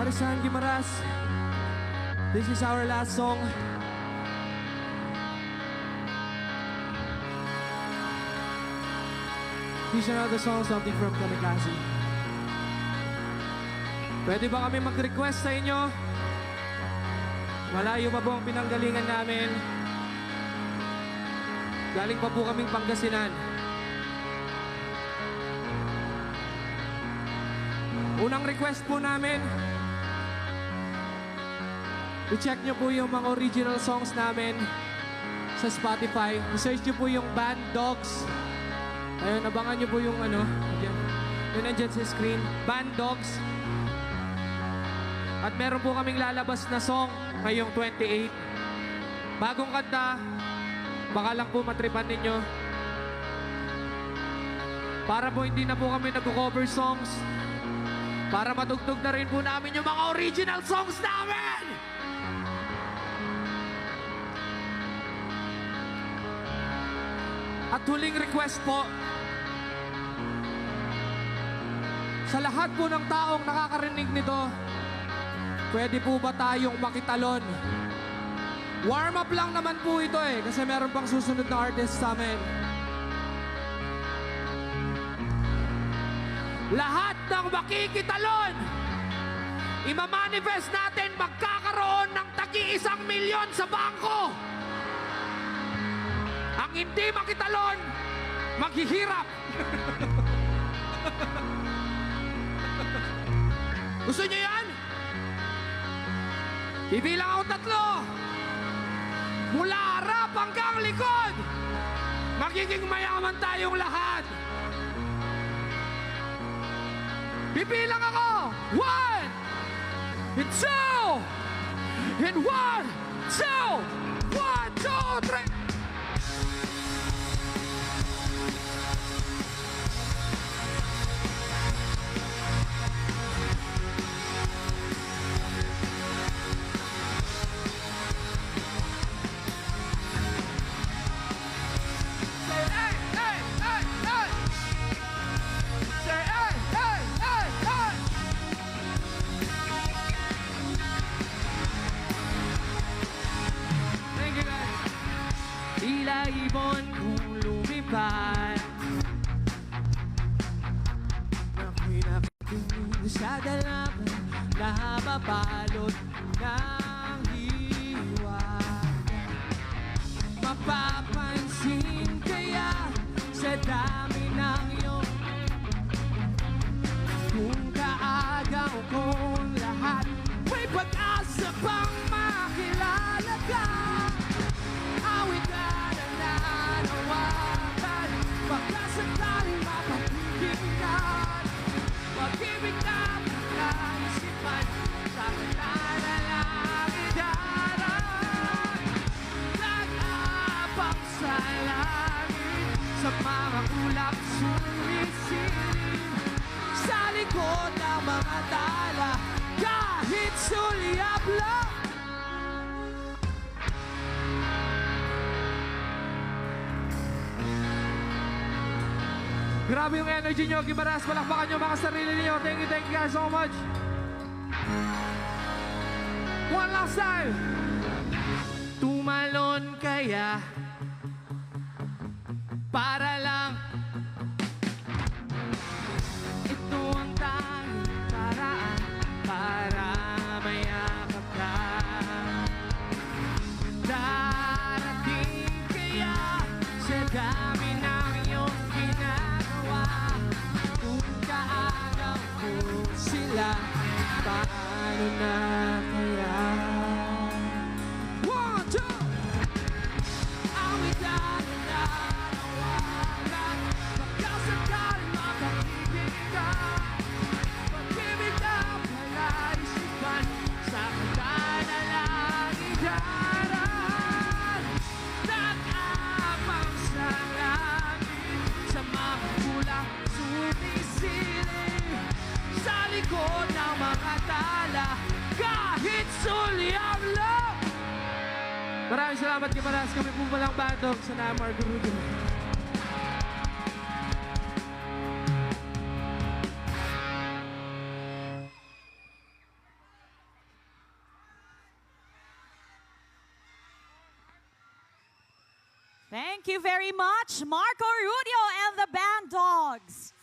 Marisan Guimaras. This is our last song. Here's another song, something from Kamikaze. Pwede ba kami mag-request sa inyo? Malayo pa po ang pinanggalingan namin. Galing pa po kaming Pangasinan. Unang request po namin, i-check nyo po yung mga original songs namin sa Spotify. I-search nyo po yung Band Dogs. Ayun, abangan nyo po yung ano, yun nandyan sa screen, Band Dogs. At meron po kaming lalabas na song ngayong 28. Bagong kanta, baka lang po matripan ninyo. Para po hindi na po kami nag-cover songs. Para matugtog na rin po namin yung mga original songs namin! At huling request po, sa lahat po ng taong nakakarinig nito, pwede po ba tayong makitalon? Warm up lang naman po ito kasi meron pang susunod na artist sa amin. Lahat ng makikitalon, imamanifest natin magkakaroon ng tagi-1 milyon sa bangko. Ang hindi makitalon, maghihirap. Gusto niyo yan? Ibilang ako 3. Mula harap hanggang likod, magiging mayaman tayong lahat. Bibilang ako. 1 and 2 and 1, 2, 1, 2, 3. Tila ibon kung lumipad, ako'y nakikinig sa dalaman na mabalot ng hiwag. Mapapansin kaya sa dami ng iyong kung kaagaw kong lahat, may pag-asa pang makilala ka. Awit ka na nanawagan, baka sakaling mapagkikinggan. Pag-ibig na pagkaisipan, sa kanya lang idarang. Nag-aabang sa langit, sa mga ulap sumisiling. Sa likod ng mga tala, kahit sulyap lang. Grabe yung energy nyo, Guimaras. Palakpakan nyo mga sarili niyo. Thank you guys so much. One last time. Tumalon kaya para lang ito ang tanging paraan para mayakap ka. Darating kaya sa dami ng iyong ginagawa, kung kaagaw ko sila, paano na kaya? 1, 2! Awit lang na nawagan, pagkasakaling mapag-ibig ka. Pag-ibig na palaisipan, sa kanta na lang idaran. Nag-aabang sa langit, sa mga kulang sumisiling. Sa likod ng mga tala, kahit sulyap lang. Maraming salamat, Guimaras. Kami po palang Bandog sa Namar Gurudo. Thank you very much, Marco Rudio and the Band Dogs.